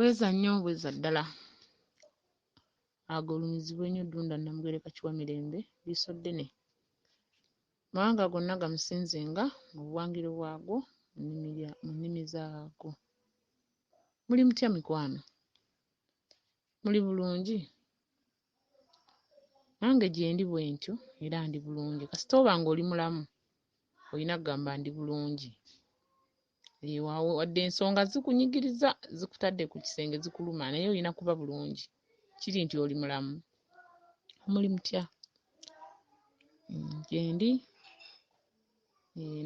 Bweza nnyo bweza ddala. Agolumizibwe nnyo Ddunda Namugereka Kiwa Mirembe liiso ddene. Mawanga gonna gamusinzenga mu buwangiro bwagwo mu nnimi zaago. Muli mutya mikwano? Muli bulungi? Nange gye ndi bwe ntyo era ndi bulungi. Kasita oba ng'oli mulamu olina kugamba ndi bulungi. Wadde ensonga zikunyigiriza zikutadde ku kisenge zikuluma naye olina kuba bulungi. Kiri nti oli mulamu. Muli mutya? Gye ndi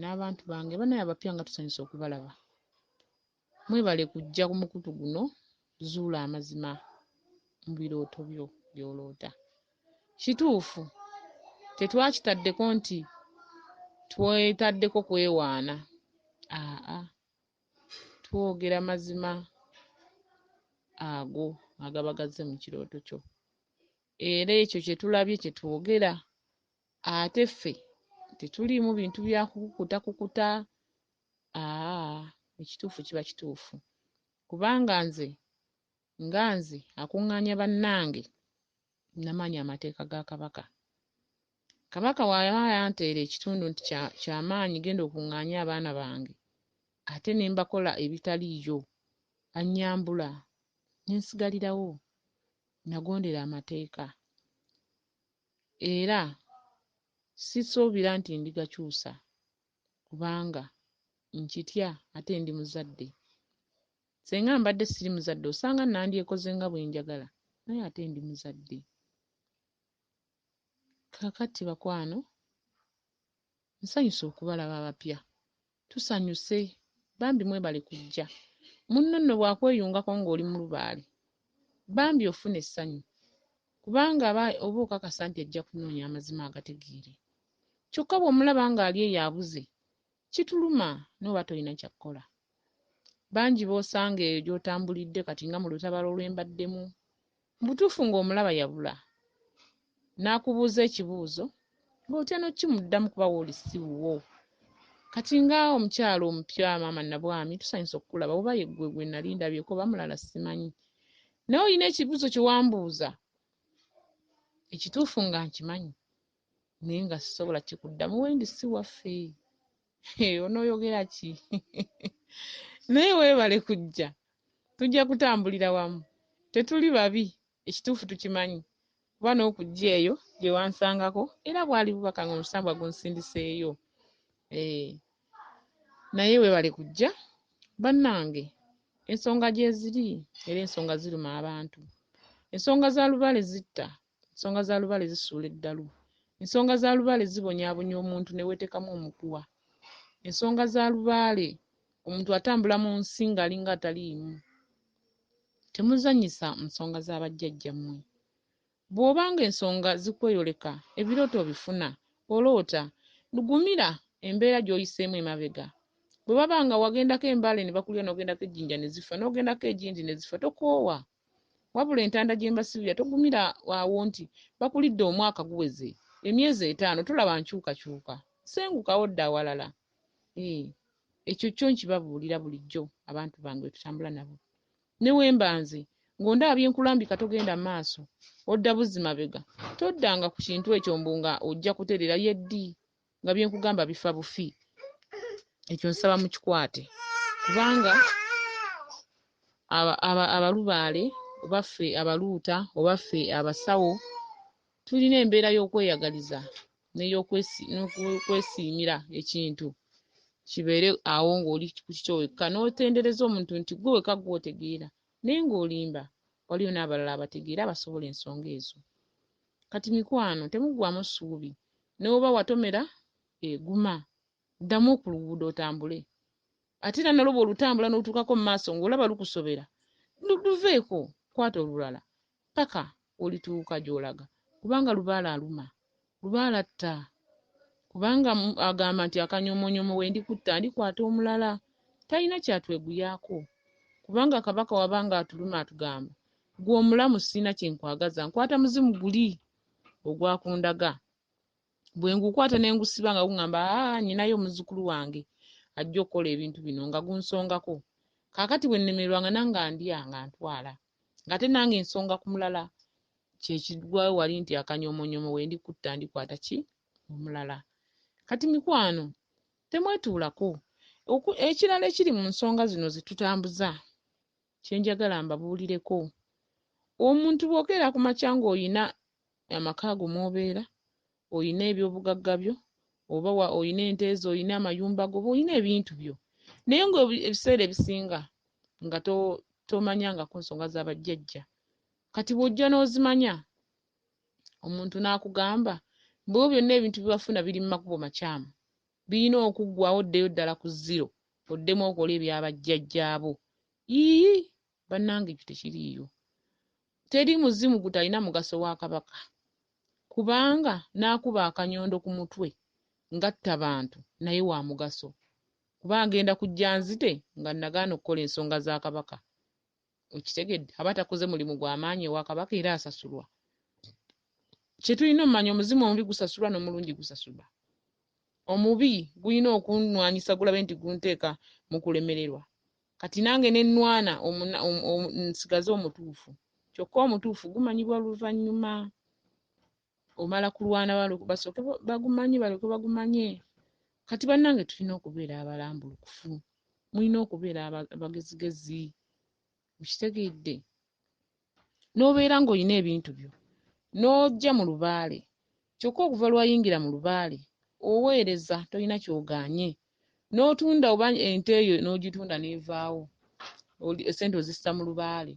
n'abantu bange banaye abapya nga tusanyusa okubalaba. Mwebale kujja ku mukutu guno Zula amazima mu birooto byo by'oloota. Kituufu tetwakitaddeko nti twetaddeko kwewaana. Twogera mazima ago agabagaze mu kirooto kyo. Era ekyo kye tulabye kye twogera. Ate ffe tetuliimu bintu bya kukuta. Ekituufu kiba kituufu. Kubanga nze akuŋŋaanya bannange namanyi amateeka ga Kabaka. Kabaka bw'aba yanteera ekitundu nti ky'amaanyi genda okuŋŋaanya abaana bange ate ne mbakola ebitaliiyo annyambula ne nsigalirawo. Nagondera amateeka era sisuubira nti ndigakyusa kubanga nkitya ate ndi muzadde. Singa mbadde siri muzadde osanga nandyekoze nga bwe njagala naye ate ndi muzadde. Kaakati bakwano nsanyuse okubalaba abapya. Tusanyuse bambi mwebale kujja. Munno nno bw'akweyungako ng'oli mu lubaale bambi ofuna essanyu kubanga oba okakasa nti ajja kunoonya amazima agategeere. Kyokka bw'omulaba ng'ali eyo abuze kituluma n'oba tolina kyakkola. Bangi b'osanga eyo gy'otambulidde kati nga mu lutabalo lw'embaddemu mu butuufu ng'omulaba yabula n'akubuuza ekibuuzo ng'otya n'okimuddamu kuba wooli si wuwo. Kati nga omukyala omupya maama Nabwami tusanyusa okukulaba oba ye gwe nali ndabyeko oba mulala simanyi. Naye olina ekibuuzo kye wambuuza ekituufu nga nkimanyi naye nga sisobola kikuddamu wendi si waffe. Onooyogera ki? Naye weebale kujja tujja kutambulira wamu. Tetuli babi ekituufu tukimanyi kuba n'okujja eyo gye wansangako era bwali bubaka nga omusambwa gunsindiseeyo. Naye weebale kujja bannange. Ensonga gye ziri era ensonga ziruma abantu. Ensonga za lubaale zitta. Ensonga za lubaale zisuula eddalu. Ensonga za lubaale zibonyaabonya omuntu ne weetekamu omuguwa. Ensonga za lubaale omuntu atambula mu nsi ng'alinga ataliimu. Temuzannyisa nsonga za bajjajjammwe. Bw'obanga ensonga zikweyoleka ebirooto obifuna oloota lugumira embeera gy'oyiseemu emabega. Bwe baba nga wagendako embaale ne bakulya n'ogendako ejjinja ne zifa n'ogendako egindi ne zifa tokoowa. Wabula entanda gye mbasibira togumira awo nti bakulidde omwaka guweze emyezi 5 tolaba nkyukakyuka sengukawo dda awalala. Ekyo kyo nkibabuulira bulijjo abantu bange tutambula nabo. Ne wembanze ng'ondaba byenkulambika togenda maaso odda buzzi mabega toddanga ku kintu ekyo mbu nga ojja kuterera yeddi nga byenkugamba bifa bufi. Ekyo nsaba mukikwate kubanga abalubaale oba ffe abaluuta oba ffe abasawo tulina embeera y'okweyagaliza n'okwesiimira ekintu kibeere awo ng'oli ku kikyo wekka n'otendereza omuntu nti gwe weka gw'otegeera naye ng'olimba waliyo n'abalala abategeera abasobola ensonga ezo. Kati mikwano temuggwaamu ssuubi n'oba watomera eguma ddamu ku luguudo otambule. Ate era nalwo bw'olutambula n'olutuukako mu maaso ng'olaba lukusobera luveeko kwata olulala paka olituuka gy'olaga kubanga lubaala aluma lubaala atta. Kubanga agamba nti akanyomonyomo we ndikutta ndikwata omulala talina kyatweguyaako kubanga Kabaka wabanga atuluma atugamba gwe omulamu sirina kye nkwagaza nkwata muzimu guli ogwakundaga bwe ngukwata ne ngusiba nga gungamba nyinayo omuzzukulu wange ajja okukola ebintu bino nga gunsongako Kaakati bwe nnemererwanga nange andyanga ntwala ng'ate nange ensonga ku mulala kyekigwayo wali nti akanyomonyomo we ndikutta ndikwata ki omulala. Kati mikwano temwetuulako. Ekirala ekiri mu nsonga zino zitutambuza kye njagala mbabuulireko. Omuntu bw'okeera ku makya ng'oyina amaka go mw'obeera, oyina ebyobugagga byo, oba oyina ente zo, oyina amayumba go, oyina ebintu byo. Naye ng'ebiseera ebisinga nga tomanyangako nsonga za bajjajja. Kati bw'ojja n'ozimanya, omuntu n'akugamba mbewo byonna ebintu bye wafuna biri mu makubo makyamu, birina okuggwawo oddeyo ddala ku zero, oddemu okola ebyabajjajjaabo. Bannange ekyo tekiriiyo. Teri muzimu gutalina mugaso wa Kabaka, kubanga n'akuba akanyondo ku mutwe ng'atta bantu naye wa mugaso, kuba agenda kujja nzite nga nagaana okukola ensonga za Kabaka. Okitegedde? Aba takoze mulimu gwa maanyi ewa Kabaka era asasulwa. Kye tulina omumanya, omuzimu omubi gusasulwa n'omulungi gusasulwa. Omubi gulina okunwanyisa gulabe nti gunteeka mu kulemererwa. Kati nange ne nnwana nsigaze omutuufu, kyokka omutuufu gumanyibwa luvannyuma. Omala kulwana basooke bagumanye balyoke bagumanye. Kati bannange tulina okubeera abalambulukufu, mulina okubeera abagezigezi. Mukitegedde? N'obeera ng'olina ebintu byo n'ojja mu lubaale, kyokka okuva lwayingira mu lubaale oweereza, tolina ky'ogaanye. N'otunda oba ente eyo n'ogitunda n'evaawo, esente ozissa mu lubaale,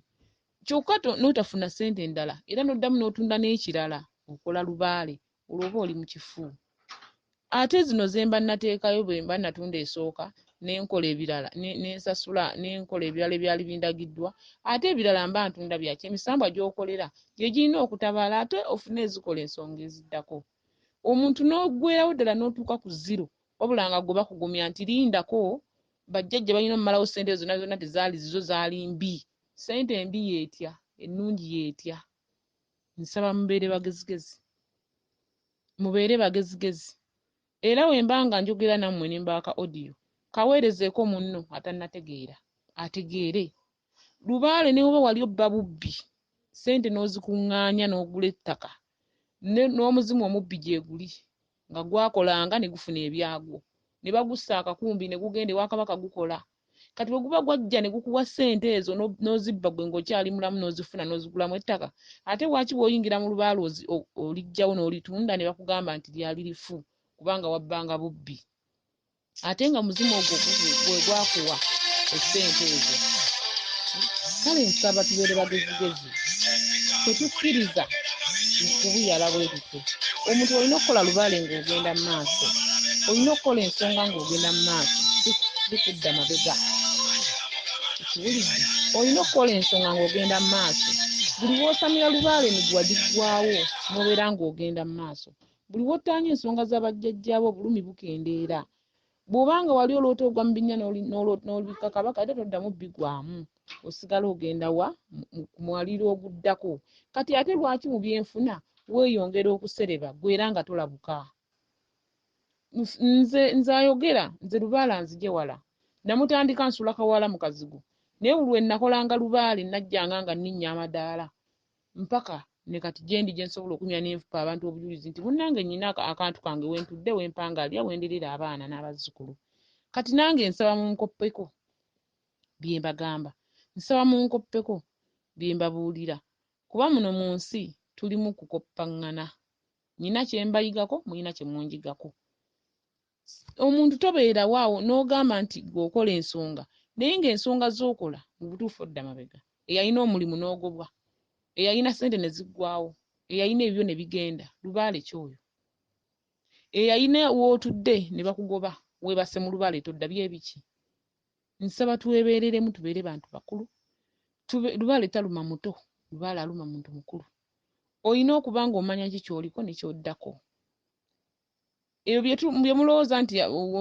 kyokka n'otafuna ssente endala era n'oddamu n'otunda n'ekirala, okola lubaale, olwo oba oli mu kifu. Ate zino ze mba nateekayo bwe mba natunda esooka n'enkola ebirala n'ensasula n'enkola ebirala ebyali bindagiddwa, ate ebirala mba ntunda byaki. Emisambwa gy'okolera gye girina okutabaala ate ofune ezikola ensonga eziddako. Omuntu n'oggwerawo ddala n'otuuka ku zero, wabula nga gwe bakugumya nti lindako, bajjajja balina omumalawo ssente zonna zonna tezaali zizo, zaali mbi. Ssente embi yeetya, ennungi yeetya. Nsaba mubeere bagezigezi, mubeere bagezigezi. Era bwe mba nga njogera nammwe ne mbaaka audio, kaweerezeeko munno atannategeera ategeere. Lubaale ne woba wali obba bubbi, ssente n'ozikuŋŋaanya n'ogula ettaka, n'omuzimu omubbi gye guli nga gwakolanga ne gufuna ebyagwo, ne bagussa akakumbi ne gugenda ewa Kabaka gukola. Kati bwe guba gwajja ne gukuwa ssente ezo n'ozibba gwe ng'okyali mulamu n'ozifuna n'ozigulamu ettaka, ate lwaki bw'oyingira mu lubaale olijjawo n'olitunda ne bakugamba nti lyali lifu kubanga wabbanga bubbi, ate nga muzimu ogwo gwe gwakuwa essente ezo. Kale nsaba tubeere bagezigezi, tetukkiriza kubuyala bwe tutyo. Omuntu olina okukola lubaale ng'ogenda mu maaso, olina okukola ensonga ng'ogenda mu maaso, sikudda mabega. Kiwulidde? Olina okukola ensonga ng'ogenda mu maaso. Buli w'osamira lubaale emiguwa giggwaawo n'obeera ng'ogenda mu maaso. Buli w'ottaanya ensonga z'abajjajjaabo obulumi bukendeera. Bw'obanga wali oloota ogwa mu binnya n'olubika Kabaka, ate toddamu biggwamu, osigala ogenda wa ku mwaliiro oguddako. Kati ate lwaki mu byenfuna weeyongera okusereba gwe era nga tolabuka? Nze ayogera, nze lubaale nzigye wala. Namutandika nsula kawala mu kazigo, naye buli lwe nakolanga lubaale najjanga nga nninnya amadaala mpaka ne kati gyendi gye nsobola okumya n'enfupa abantu obujulizi nti munnange nnyina akantu kange wentudde wempangalya wenderera abaana n'abazzukulu. Kati nange nsaba munkoppeko bye mbagamba, nsaba munkoppeko bye mbabuulira, kuba muno mu nsi tulimu kukoppaŋŋana. Nnyina kye mbayigako, muyina kye munjigako. Omuntu tobeera waawo n'ogamba nti gw'okola ensonga, naye ng'ensonga z'okola mu butuufu odda mabega. Eyalina omulimu n'ogobwa, eyalina ssente ne ziggwaawo, eyalina ebyo ne bigenda, lubaale kyoyo. Eyalina w'otudde ne bakugoba weebase mu lubaale todda, byebiki? Nsaba twebeereremu, tubeere bantu bakulu. Lubaale taluma muto, lubaale aluma muntu mukulu. Olina okuba ng'omanya ki ky'oliko ne ky'oddako. Ebyo bye mulowooza nti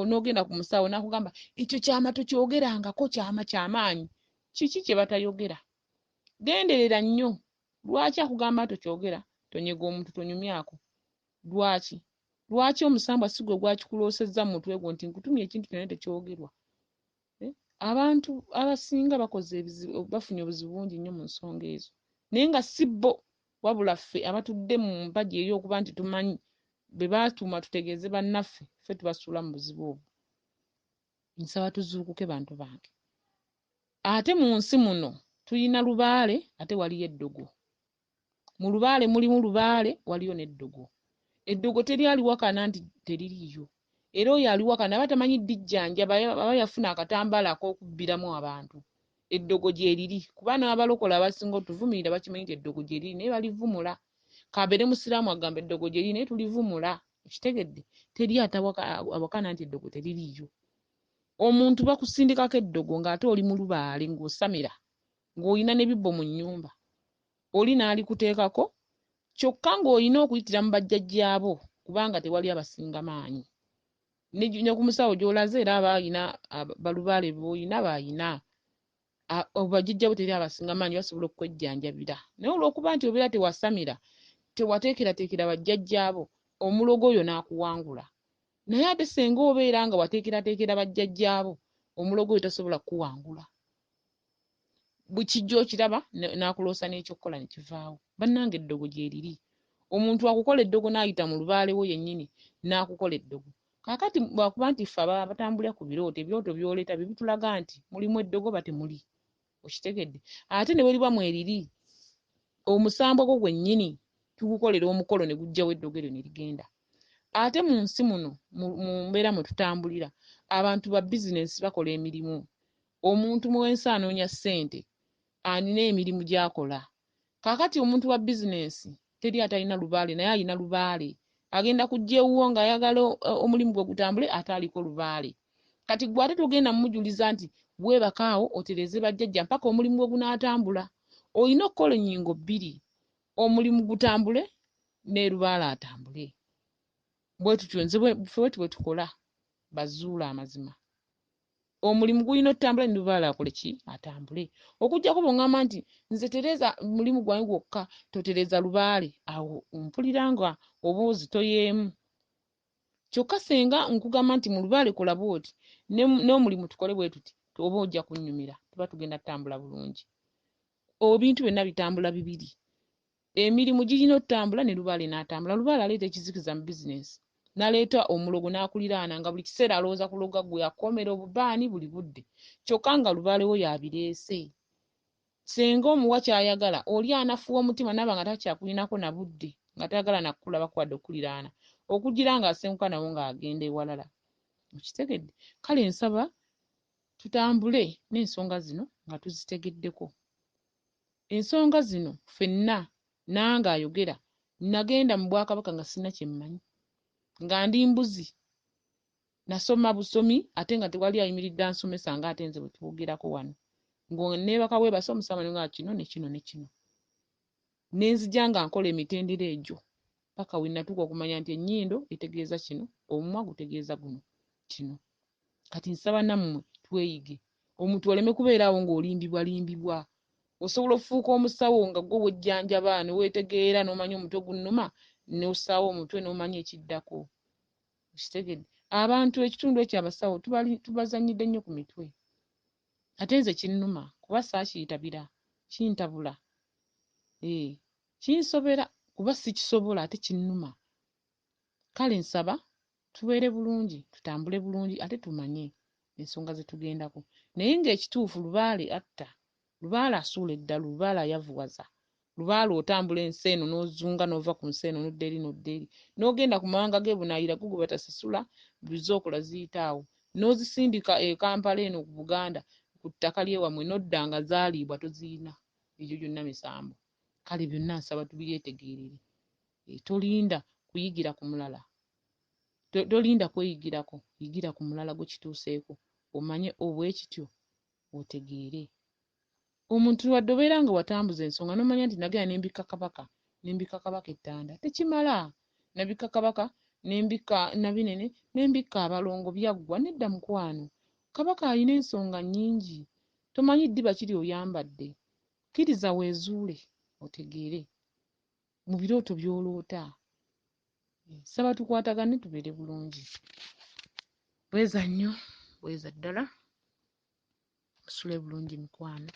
n'ogenda ku musawo n'akugamba ekyo kyama tokyogerangako, kyama kyamaanyi. Kiki kye batayogera? Genderera nnyo. Lwaki akugamba tokyogera? Tonyega omuntu, tonyumyako. Lwaki? Lwaki omusambwa si gwe gwakikuloosezza mu mutwe gwo nti nkutumye ekintu kyonna tekyogerwa? abantu abasinga bafunye obuzibu bungi nnyo mu nsonga ezo naye nga si bo wabula ffe abatudde mu mpagi ey'okuba nti tumanyi be baatuuma tutegeeze bannaffe ffe tubasuula mu buzibu obwo. Nsaba tuzuukuke bantu bange. Ate mu nsi muno tulina lubaale ate waliyo eddogo. Mu lubaale mulimu lubaale waliyo n'eddogo. Eddogo teryaliwakana nti teririiyo. Era oyo aliwakana aba tamanyi dijjanja aba yafuna akatambaala ak'okubbiramu abantu. Eddogo gyeriri kuba n'abalokola abasinga otuvumirira bakimanyi nti eddogo gyeriri naye balivumula. Kabeere musiraamu agamba eddogo gyeriri naye tulivumula. Okitegedde? Teri atawakana nti eddogo teririiyo. Omuntu bakusindikako eddogo ng'ate oli mu lubaale ng'osamira ng'olina n'ebibbo mu nnyumba. Oli n'alikuteekako kyokka ng'olina okuyitira mu bajjajjaabo kubanga tewali abasinga maanyi. Ne ku musawo gy'olaze era aba alina balubaale b'olina bayina. Bajjajjaabo teri abasinga maanyi basobola okwejjanjabira. Naye olw'okuba nti obeera tewasamira, tewateekerateekera bajjajjaabo, omulogo oyo n'akuwangula. Naye ate senga obeera nga wateekerateekera bajjajjaabo, omulogo oyo tasobola kukuwangula. Bukijja okiraba n'akuloosa n'ekyokkola ne kivaawo. Bannange eddogo gyeriri. Omuntu akukola eddogo n'ayita mu lubaale wo yennyini n'akukola eddogo. Kaakati bwakuba nti ffe abatambulira ku birooto, ebirooto by'oleeta bye bitulaga nti mulimu eddogo ba temuli. Okitegedde? Ate ne bwe liba mweriri, omusambo gwo gwennyini tugukolera omukolo ne gujjawo eddogo eryo ne ligenda. Ate mu nsi muno mu mbeera mwe tutambulira, abantu ba bizinensi bakola emirimu. Omuntu mu wensi anoonya ssente, alina emirimu gy'akola. Kaakati omuntu wa bizinensi teri atalina lubaale naye alina lubaale. Agenda kujja ewuwo ng'ayagala omulimu gwe gutambule ate aliko lubaale. Kati gwe ate togenda mumujuliza nti weebakaawo otereze bajjajja mpaka omulimu gwe gunaatambula. Olina okukola ennyingo bbiri, omulimu gutambule ne lubaale atambule. Bwe tutyo nze bwe tukola bazuula amazima. Omulimu gulina otambula ne lubaale akole ki? Atambule. Okuggyako bw'oŋŋamba nti nze tereza mulimu gwange gwokka totereza lubaale, awo mpulira nga oba ozitoyeemu. Kyokka senga nkugamba nti mu lubaale kola bw'oti n'omulimu tukole bwe tuti oba ojja kunnyumira tuba tugenda tutambula bulungi. Ebintu byonna bitambula bibiri. Emirimu girina otambula ne lubaale n'atambula. Lubaale aleeta ekizikiza mu bizinensi. N'aleeta omulogo n'akuliraana nga buli kiseera alowooza kuloga gwe akomera obubaani buli budde. Kyokka nga lubaale wo yabireese. Senga omuwa ky'ayagala oli anafuwa omutima n'aba nga takyakulinako na budde nga tayagala na kukulaba kwadde okuliraana. Okugira ng'asenguka nawo ng'agenda ewalala. Okitegedde? Kale nsaba tutambule n'ensonga zino nga tuzitegeddeko. Ensonga zino ffenna nange ayogera nagenda mu Bwakabaka nga sina kye mmanyi. Nga ndi mbuzi nasoma busomi ate nga tewali ayimiridde ansomesa ng'ate nze bwe twogerako wano. Neebaka weebase omusama nga kino ne kino ne kino. Nenzija nga nkola emitendera egyo paka we natuuka okumanya nti ennyindo etegeeza kino, omumwa gutegeeza guno kino. Kati nsaba nammwe tweyige. Omuntu oleme kubeeraawo ng'olimbibwalimbibwa. Osobola okufuuka omusawo nga gwe wejjanjaba ne weetegeera n'omanya omutwe gunnuma n'ossaawo omutwe n'omanya ekiddako. Kitegedde? Abantu ekitundu ekyo abasawo tubazannyidde nnyo ku mitwe. Ate nze kinnuma kuba saakiyitabira, kintabula. Kinsobera kuba sikisobola ate kinnuma. Kale nsaba tubeere bulungi, tutambule bulungi ate tumanye ensonga ze tugendako. Naye ng'ekituufu lubaale atta. Lubaale asuula eddala, lubaale ayavuwaza. Lubaale otambula ensi eno n'ozunga n'ova ku nsi eno n'odda eri n'odda eri. N'ogenda ku mawanga g'ebunaayira go gwe batasasula bizookola ziyita awo. N'ozisindika e Kampala eno ku Buganda ku ttaka ly'ewammwe n'odda nga zaaliibwa toziyina. Egyo gyonna misambo. Kale byonna nsaba tubyetegeerere. Tolinda kuyigira ku mulala. Tolinda kweyigirako, yigira ku mulala gwe kituuseeko. Omanye obwekityo otegeere. Omuntu wadde obeera nga watambuza ensonga n'omanya nti nagenda nembika kabaka ettanda. Tekimala. Nabika kabaka, nembika Nabinene, nembika abalongo byaggwa nedda mukwano. Kabaka alina ensonga nnyingi. Tomanyi ddiba kiri oyambadde. Kkiriza weezuule otegeere. Mu birooto by'oloota. Saba tukwatagane tubeere bulungi. Bweza nnyo, bweza ddala. musule bulungi mikwano.